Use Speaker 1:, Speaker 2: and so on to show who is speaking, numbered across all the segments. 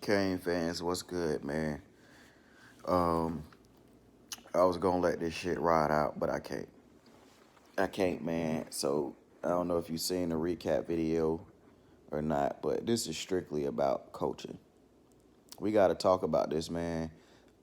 Speaker 1: Kane fans, what's good, man? Um, I was gonna let this shit ride out, but I can't. I can't, man. So I don't know if you seen the recap video or not, but this is strictly about coaching. We got to talk about this, man.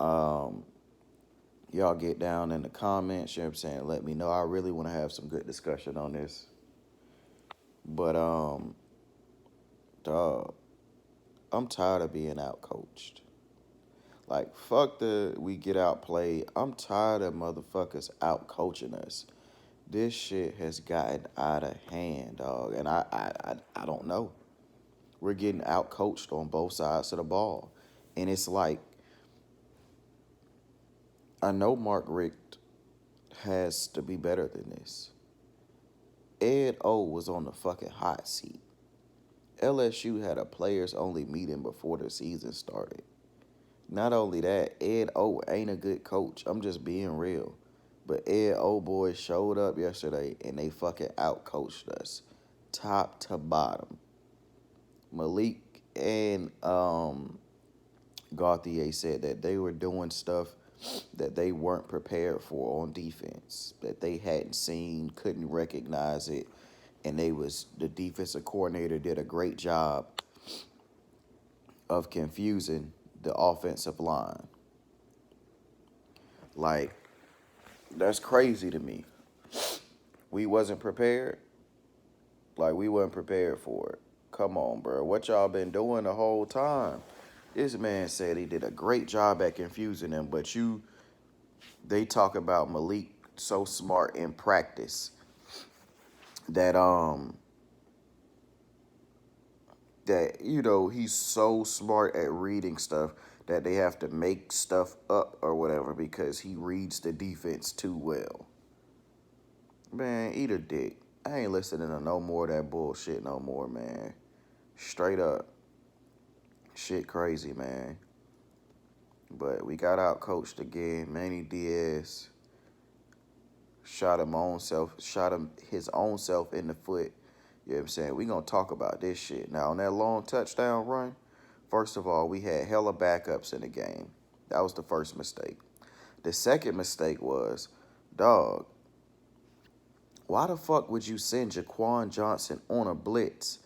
Speaker 1: Um, y'all get down in the comments. You know what I'm saying? Let me know. I really want to have some good discussion on this. But dog, I'm tired of being out coached. Like, fuck the we get outplayed. I'm tired of motherfuckers out coaching us. This shit has gotten out of hand, dog. And I don't know. We're getting out coached on both sides of the ball. And it's like, I know Mark Richt has to be better than this. Ed O was on the fucking hot seat. LSU had a players only meeting before the season started. Not only that, Ed O ain't a good coach. I'm just being real. But Ed O boys showed up yesterday and they fucking outcoached us, top to bottom. Malik and Gauthier said that they were doing stuff that they weren't prepared for on defense, that they hadn't seen, couldn't recognize it, and the defensive coordinator did a great job of confusing the offensive line. Like, that's crazy to me. We wasn't prepared. Like, we wasn't prepared for it. Come on, bro. What y'all been doing the whole time? This man said he did a great job at confusing them, but they talk about Malik so smart in practice that he's so smart at reading stuff that they have to make stuff up or whatever because he reads the defense too well. Man, eat a dick. I ain't listening to no more of that bullshit no more, man. Straight up. Shit crazy, man. But we got out coached again. Manny Diaz shot him his own self in the foot. You know what I'm saying? We gonna talk about this shit. Now on that long touchdown run, first of all, we had hella backups in the game. That was the first mistake. The second mistake was, dog, why the fuck would you send Jaquan Johnson on a blitz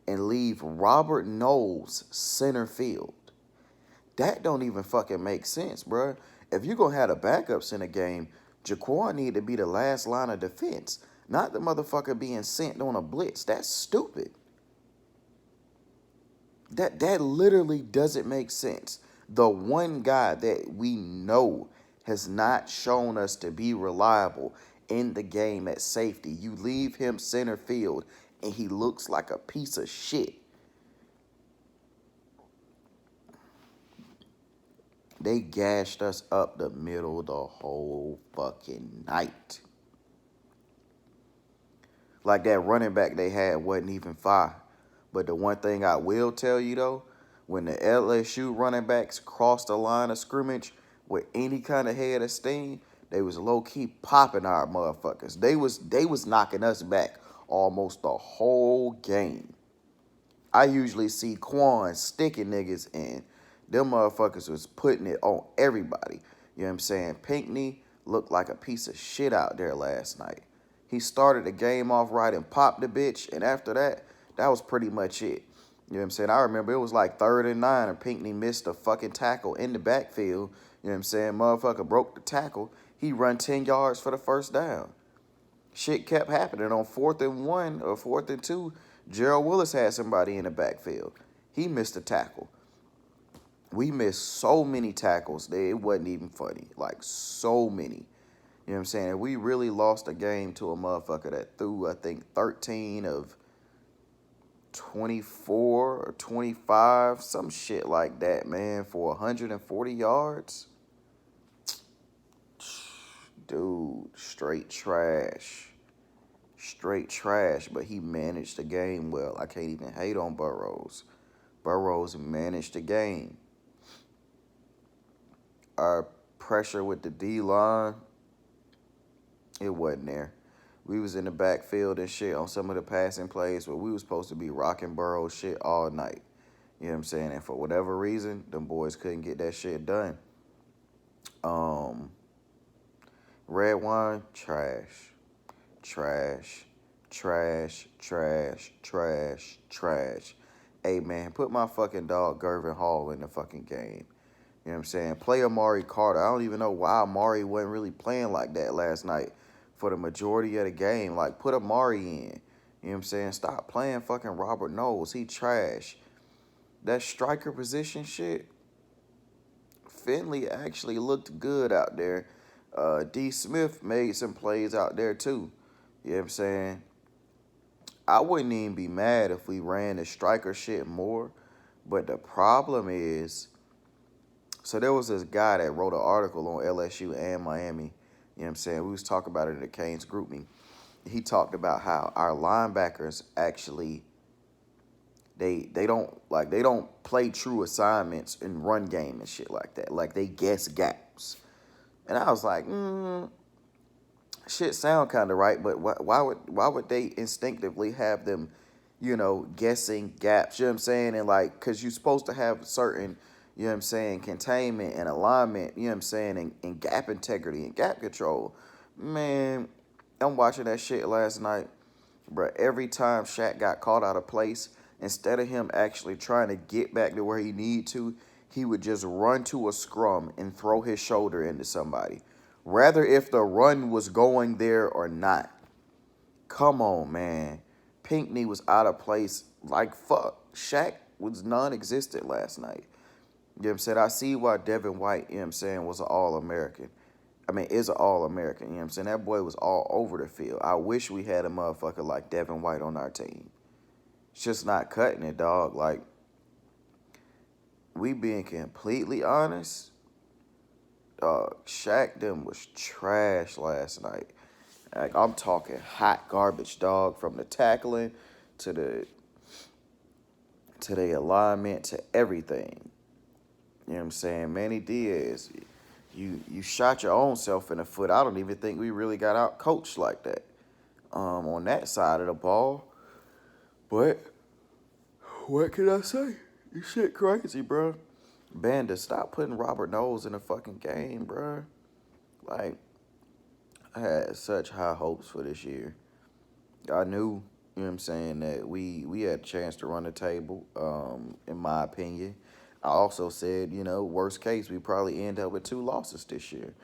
Speaker 1: and leave Robert Knowles center field? That don't even fucking make sense, bruh. If you gonna have the backups in the game, Jaquan need to be the last line of defense, not the motherfucker being sent on a blitz. That's stupid. That literally doesn't make sense. The one guy that we know has not shown us to be reliable in the game at safety, you leave him center field and he looks like a piece of shit. They gashed us up the middle the whole fucking night. Like that running back they had wasn't even fire. But the one thing I will tell you though, when the LSU running backs crossed the line of scrimmage with any kind of head of steam, they was low key popping our motherfuckers. They was knocking us back almost the whole game. I usually see Quan sticking niggas in. Them motherfuckers was putting it on everybody. You know what I'm saying? Pinkney looked like a piece of shit out there last night. He started the game off right and popped the bitch, and after that, that was pretty much it. You know what I'm saying? I remember it was like 3rd and 9, and Pinkney missed a fucking tackle in the backfield. You know what I'm saying? Motherfucker broke the tackle. He run 10 yards for the first down. Shit kept happening. On 4th and 1 or 4th and 2, Gerald Willis had somebody in the backfield. He missed a tackle. We missed so many tackles that it wasn't even funny. Like, so many. You know what I'm saying? We really lost a game to a motherfucker that threw, I think, 13 of 24 or 25, some shit like that, man, for 140 yards. Dude, straight trash. Straight trash, but he managed the game well. I can't even hate on Burrows. Burrows managed the game. Our pressure with the D-line, it wasn't there. We was in the backfield and shit on some of the passing plays where we was supposed to be rocking Burrow shit all night. You know what I'm saying? And for whatever reason, them boys couldn't get that shit done. Um, Red wine, trash. Trash. Trash. Trash. Trash. Trash. Hey man, put my fucking dog Gervin Hall in the fucking game. You know what I'm saying? Play Amari Carter. I don't even know why Amari wasn't really playing like that last night for the majority of the game. Like, put Amari in. You know what I'm saying? Stop playing fucking Robert Knowles. He trash. That striker position shit, Finley actually looked good out there. D. Smith made some plays out there too. You know what I'm saying? I wouldn't even be mad if we ran the striker shit more. But the problem is, so there was this guy that wrote an article on LSU and Miami. You know what I'm saying? We was talking about it in the Canes group me. He talked about how our linebackers actually they don't play true assignments in run game and shit like that. Like they guess gaps. And I was like, shit sound kind of right, but why would they instinctively have them, guessing gaps? You know what I'm saying? And like, cause you're supposed to have certain, you know what I'm saying, containment and alignment. You know what I'm saying, and gap integrity and gap control. Man, I'm watching that shit last night, bro. Every time Shaq got caught out of place, instead of him actually trying to get back to where he need to, he would just run to a scrum and throw his shoulder into somebody. Rather if the run was going there or not. Come on, man. Pinkney was out of place like fuck. Shaq was non-existent last night. You know what I'm saying? I see why Devin White, you know what I'm saying, was an All-American. I mean, is an All-American. You know what I'm saying? That boy was all over the field. I wish we had a motherfucker like Devin White on our team. It's just not cutting it, dog. Like, we being completely honest, dog, Shaq them was trash last night. Like, I'm talking hot garbage, dog, from the tackling to the alignment to everything. You know what I'm saying? Manny Diaz, you shot your own self in the foot. I don't even think we really got out coached like that on that side of the ball. But what can I say? This shit crazy, bro. Banda, stop putting Robert Knowles in the fucking game, bro. Like, I had such high hopes for this year. I knew, you know what I'm saying, that we had a chance to run the table, in my opinion. I also said, worst case, we probably end up with 2 losses this year.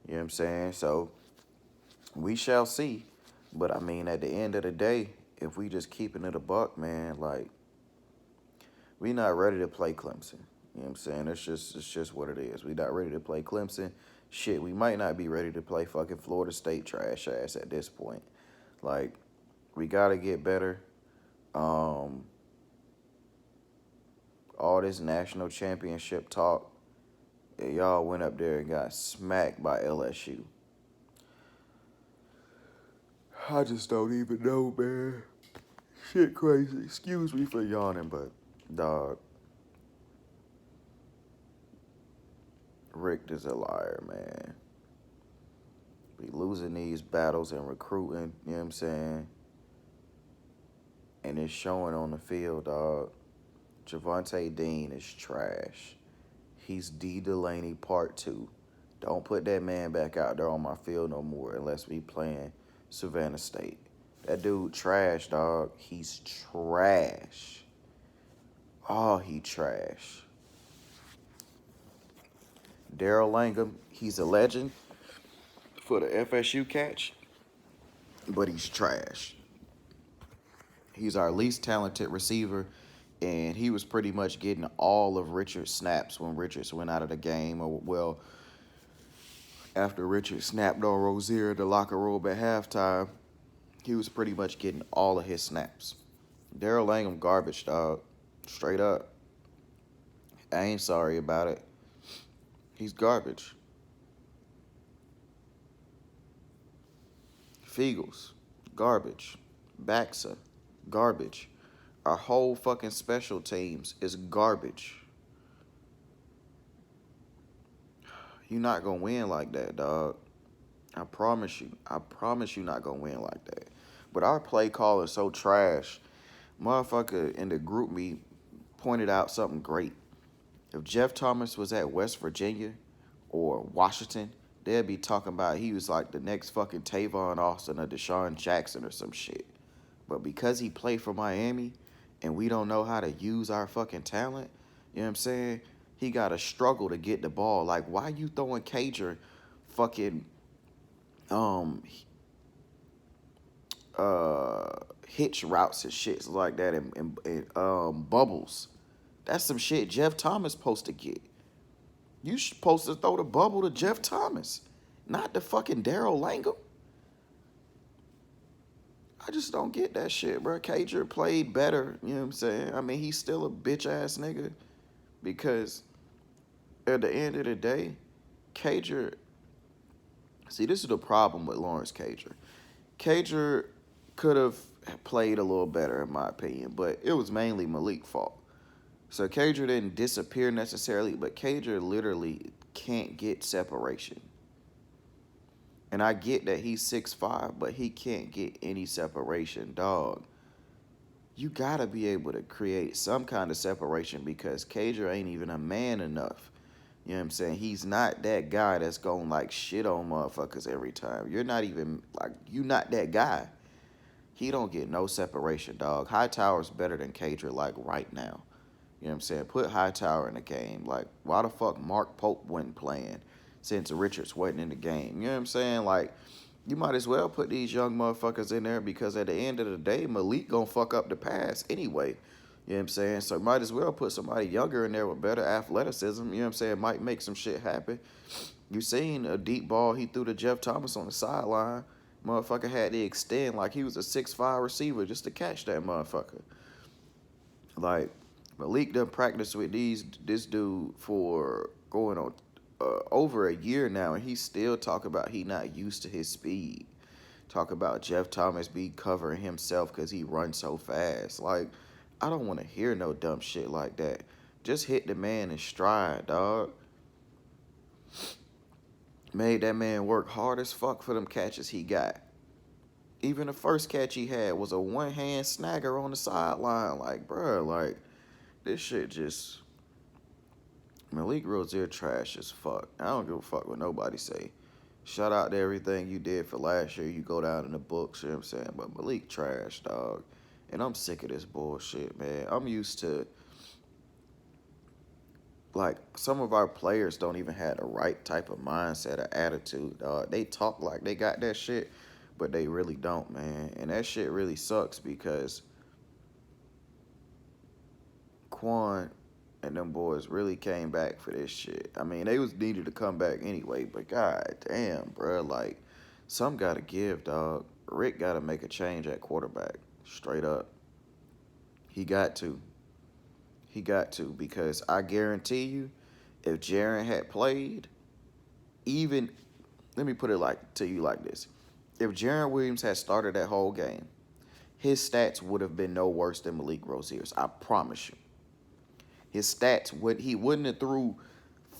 Speaker 1: You know what I'm saying? So, we shall see. But, I mean, at the end of the day, if we just keeping it a buck, man, like, we not ready to play Clemson. You know what I'm saying? It's just what it is. We not ready to play Clemson. Shit, we might not be ready to play fucking Florida State trash ass at this point. Like, we gotta get better. All this national championship talk, y'all went up there and got smacked by LSU. I just don't even know, man. Shit crazy. Excuse me for yawning, but dog, Rick is a liar, man. We losing these battles and recruiting, you know what I'm saying? And it's showing on the field, dog. Javonte Dean is trash. He's D. Delaney Part 2. Don't put that man back out there on my field no more unless we playing Savannah State. That dude trash, dog. He's trash. Oh, he trash. Daryl Langham, he's a legend for the FSU catch, but he's trash. He's our least talented receiver, and he was pretty much getting all of Richard's snaps when Richards went out of the game, or well, after Richard snapped on Rozier in the locker room at halftime, he was pretty much getting all of his snaps. Daryl Langham garbage, dog. Straight up. I ain't sorry about it. He's garbage. Feagles, garbage. Baxa, garbage. Our whole fucking special teams is garbage. You're not gonna win like that, dog. I promise you. I promise you not gonna win like that. But our play call is so trash. Motherfucker in the group me pointed out something great. If Jeff Thomas was at West Virginia or Washington, they'd be talking about he was like the next fucking Tavon Austin or Deshaun Jackson or some shit. But because he played for Miami and we don't know how to use our fucking talent, you know what I'm saying? He got to struggle to get the ball. Like, why you throwing Cager fucking hitch routes and shit like that and bubbles? That's some shit Jeff Thomas supposed to get. You supposed to throw the bubble to Jeff Thomas, not the fucking Daryl Langham. I just don't get that shit, bro. Cager played better, you know what I'm saying? I mean, he's still a bitch ass nigga because at the end of the day, Cager. See, this is the problem with Lawrence Cager. Cager could have played a little better, in my opinion, but it was mainly Malik's fault. So Cager didn't disappear necessarily, but Cager literally can't get separation. And I get that he's 6'5", but he can't get any separation, dog. You gotta be able to create some kind of separation because Cager ain't even a man enough. You know what I'm saying? He's not that guy that's gonna like shit on motherfuckers every time. You're not even like you not that guy. He don't get no separation, dog. Hightower's better than Cager like right now. You know what I'm saying? Put Hightower in the game. Like, why the fuck Mark Pope wasn't playing since Richards wasn't in the game? You know what I'm saying? Like, you might as well put these young motherfuckers in there because at the end of the day, Malik gonna fuck up the pass anyway. You know what I'm saying? So might as well put somebody younger in there with better athleticism. You know what I'm saying? Might make some shit happen. You seen a deep ball he threw to Jeff Thomas on the sideline. Motherfucker had to extend like he was a 6'5" receiver just to catch that motherfucker. Like, Malik done practiced with this dude for going on over a year now, and he still talk about he not used to his speed. Talk about Jeff Thomas be covering himself because he runs so fast. Like, I don't want to hear no dumb shit like that. Just hit the man in stride, dog. Made that man work hard as fuck for them catches he got. Even the first catch he had was a one-hand snagger on the sideline. Like, bruh, like, this shit just... Malik Rozier trash as fuck. I don't give a fuck what nobody say. Shout out to everything you did for last year. You go down in the books, you know what I'm saying? But Malik trash, dog. And I'm sick of this bullshit, man. I'm used to, like, some of our players don't even have the right type of mindset or attitude, dog. They talk like they got that shit, but they really don't, man. And that shit really sucks because Quan and them boys really came back for this shit. I mean, they was needed to come back anyway, but god damn, bro, like, some gotta give, dog. Rick gotta make a change at quarterback, straight up. He got to. He got to, because I guarantee you, if Jaren had played, even, let me put it to you like this. If Jaren Williams had started that whole game, his stats would have been no worse than Malik Rozier's. I promise you. His stats, he wouldn't have threw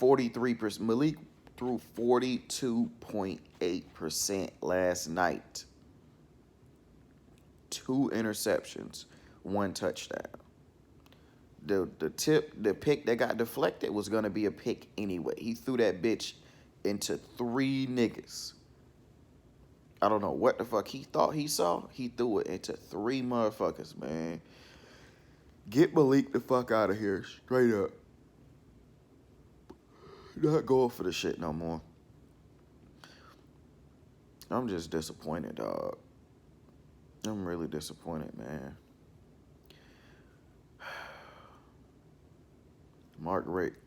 Speaker 1: 43%. Malik threw 42.8% last night. 2 interceptions, 1 touchdown. The pick that got deflected was going to be a pick anyway. He threw that bitch into 3 niggas. I don't know what the fuck he thought he saw. He threw it into 3 motherfuckers, man. Get Malik the fuck out of here, straight up. Not going for the shit no more. I'm just disappointed, dog. I'm really disappointed, man. Mark Richt,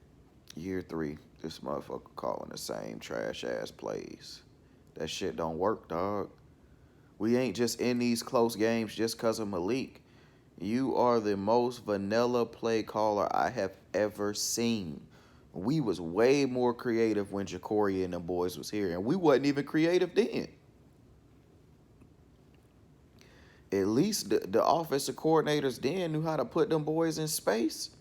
Speaker 1: year 3, this motherfucker calling the same trash-ass plays. That shit don't work, dog. We ain't just in these close games just because of Malik. You are the most vanilla play caller I have ever seen. We was way more creative when Jacory and them boys was here, and we wasn't even creative then. At least the offensive coordinators then knew how to put them boys in space.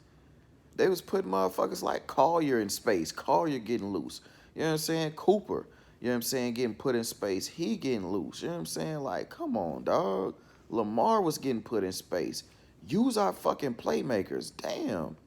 Speaker 1: They was putting motherfuckers like Collier in space. Collier getting loose. You know what I'm saying? Cooper, you know what I'm saying, getting put in space. He getting loose. You know what I'm saying? Like, come on, dog. Lamar was getting put in space. Use our fucking playmakers. Damn.